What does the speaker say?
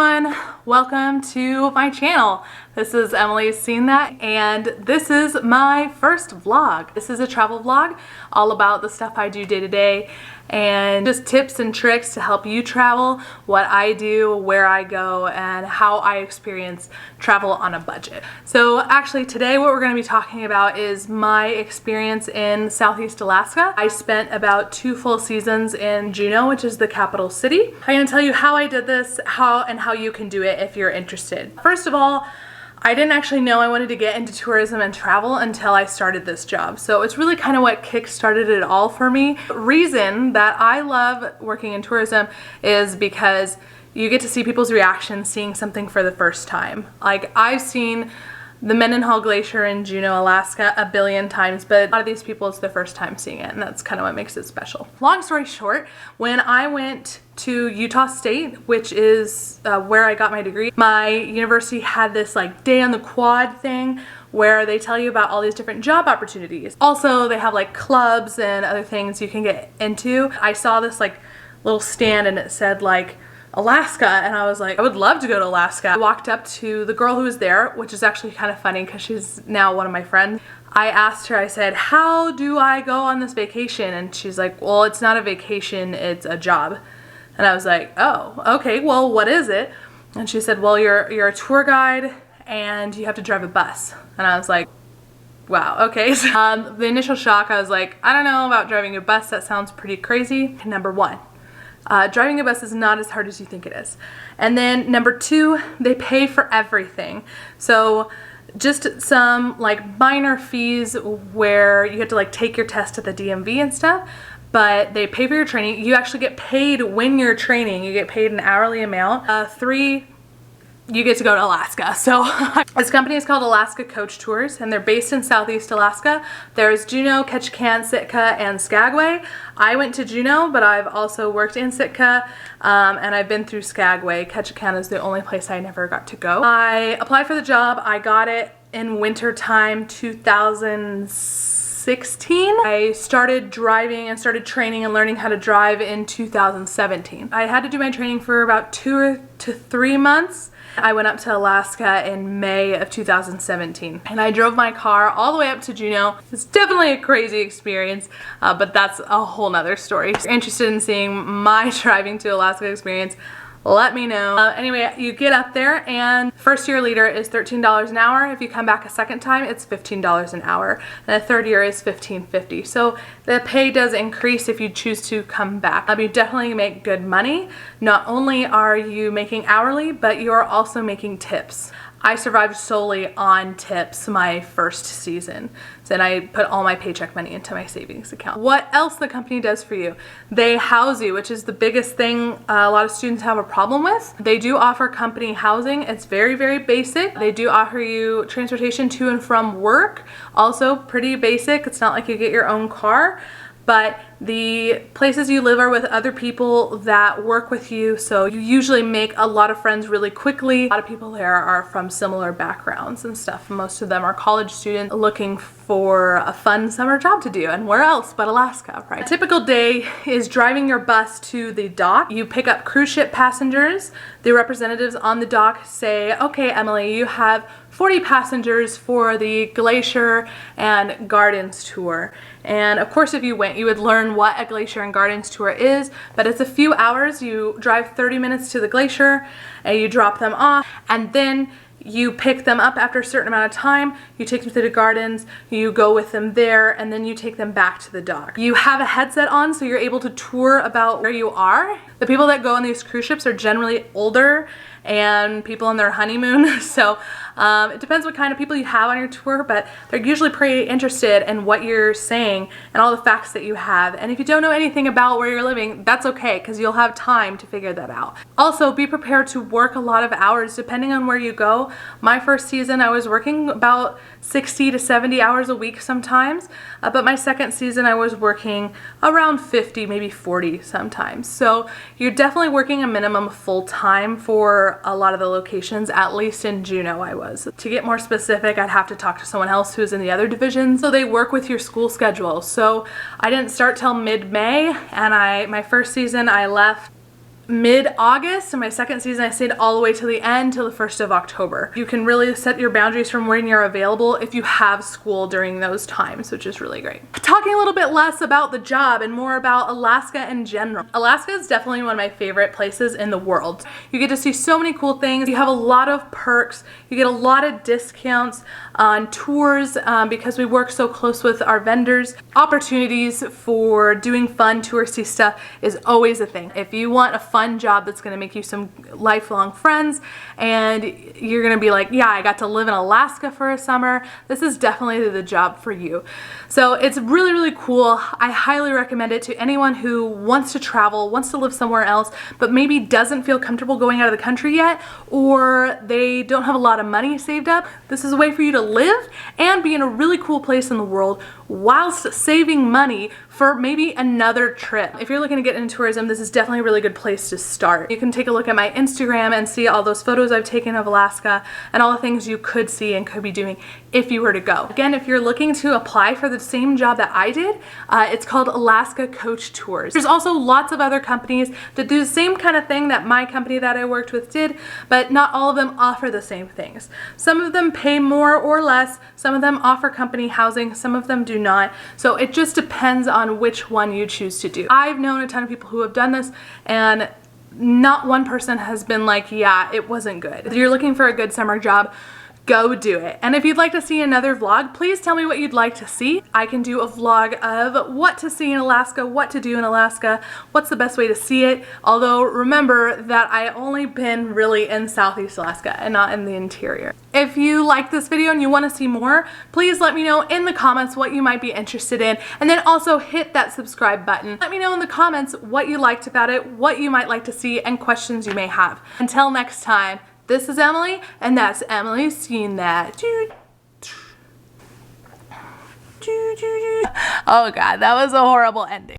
everyone, welcome to my channel. This is Emily's Seen That, and this is my first vlog. This is a travel vlog all about the stuff I do day to day and just tips and tricks to help you travel, what I do, where I go, and how I experience travel on a budget. So actually today what we're going to be talking about is my experience in Southeast Alaska. I spent about 2 full seasons in Juneau, which is the capital city. I'm going to tell you how I did this, how you can do it if you're interested. First of all, I didn't actually know I wanted to get into tourism and travel until I started this job. So it's really kind of what kick-started it all for me. The reason that I love working in tourism is because you get to see people's reactions seeing something for the first time. Like, I've seen the Mendenhall Glacier in Juneau, Alaska a billion times, but a lot of these people it's their first time seeing it, and that's kind of what makes it special. Long story short, when I went to Utah State, which is where I got my degree, my university had this like day on the quad thing where they tell you about all these different job opportunities. Also, they have like clubs and other things you can get into. I saw this like little stand and it said like Alaska, and I was like, I would love to go to Alaska. I walked up to the girl who was there, which is actually kind of funny because she's now one of my friends. I asked her, I said, how do I go on this vacation? And she's like, well, it's not a vacation, it's a job. And I was like, oh, okay, well, what is it? And she said, well, you're a tour guide and you have to drive a bus. And I was like, wow, okay. So, the initial shock, I was like, I don't know about driving a bus, that sounds pretty crazy. Number one. Driving a bus is not as hard as you think it is. And then number 2, they pay for everything. So just some like minor fees where you have to like take your test at the DMV and stuff, but they pay for your training. You actually get paid when you're training. You get paid an hourly amount. 3, you get to go to Alaska. So this company is called Alaska Coach Tours, and they're based in Southeast Alaska. There's Juneau, Ketchikan, Sitka, and Skagway. I went to Juneau, but I've also worked in Sitka, and I've been through Skagway. Ketchikan is the only place I never got to go. I applied for the job. I got it in winter time 2016. I started driving and started training and learning how to drive in 2017. I had to do my training for about 2 to 3 months. I went up to Alaska in May of 2017, and I drove my car all the way up to Juneau. It's definitely a crazy experience, but that's a whole nother story. If you're interested in seeing my driving to Alaska experience, let me know. Anyway, you get up there, and first year leader is $13 an hour. If you come back a second time, it's $15 an hour. And the third year is $15.50. So the pay does increase if you choose to come back. You definitely make good money. Not only are you making hourly, but you're also making tips. I survived solely on tips my first season. Then I put all my paycheck money into my savings account. What else the company does for you? They house you, which is the biggest thing a lot of students have a problem with. They do offer company housing. It's very, very basic. They do offer you transportation to and from work. Also pretty basic. It's not like you get your own car. But the places you live are with other people that work with you, so you usually make a lot of friends really quickly. A lot of people there are from similar backgrounds and stuff. Most of them are college students looking for a fun summer job to do, and where else but Alaska, right? A typical day is driving your bus to the dock. You pick up cruise ship passengers. The representatives on the dock say, okay, Emily, you have 40 passengers for the Glacier and Gardens tour. And of course, if you went, you would learn what a Glacier and Gardens tour is, but it's a few hours. You drive 30 minutes to the glacier and you drop them off, and then you pick them up after a certain amount of time, you take them to the gardens, you go with them there, and then you take them back to the dock. You have a headset on, so you're able to tour about where you are. The people that go on these cruise ships are generally older and people on their honeymoon, so it depends what kind of people you have on your tour, but they're usually pretty interested in what you're saying and all the facts that you have. And if you don't know anything about where you're living, that's okay, because you'll have time to figure that out. Also, be prepared to work a lot of hours depending on where you go. My first season, I was working about 60 to 70 hours a week sometimes, but my second season I was working around 50, maybe 40 sometimes. So you're definitely working a minimum full-time for a lot of the locations, at least in Juneau I was. To get more specific, I'd have to talk to someone else who's in the other division. So they work with your school schedule. So I didn't start till mid-May, and my first season I left mid-August. In my second season, I stayed all the way to the end, till the 1st of October. You can really set your boundaries from when you're available if you have school during those times, which is really great. Talking a little bit less about the job and more about Alaska in general. Alaska is definitely one of my favorite places in the world. You get to see so many cool things. You have a lot of perks. You get a lot of discounts on tours because we work so close with our vendors. Opportunities for doing fun touristy stuff is always a thing. If you want a fun job that's going to make you some lifelong friends and you're going to be like, yeah, I got to live in Alaska for a summer, this is definitely the job for you. So it's really, really cool. I highly recommend it to anyone who wants to travel, wants to live somewhere else, but maybe doesn't feel comfortable going out of the country yet, or they don't have a lot of money saved up. This is a way for you to live and be in a really cool place in the world whilst saving money for maybe another trip. If you're looking to get into tourism, this is definitely a really good place to start. You can take a look at my Instagram and see all those photos I've taken of Alaska and all the things you could see and could be doing if you were to go. Again, if you're looking to apply for the same job that I did, it's called Alaska Coach Tours. There's also lots of other companies that do the same kind of thing that my company that I worked with did, but not all of them offer the same things. Some of them pay more or less, some of them offer company housing, some of them do not. So it just depends on which one you choose to do. I've known a ton of people who have done this, and not one person has been like, yeah, it wasn't good. If you're looking for a good summer job, go do it. And if you'd like to see another vlog, please tell me what you'd like to see. I can do a vlog of what to see in Alaska, what to do in Alaska, what's the best way to see it. Although remember that I only been really in Southeast Alaska and not in the interior. If you like this video and you want to see more, please let me know in the comments what you might be interested in, and then also hit that subscribe button. Let me know in the comments what you liked about it, what you might like to see, and questions you may have. Until next time, this is Emily, and that's Emily Seen That. Oh God, that was a horrible ending.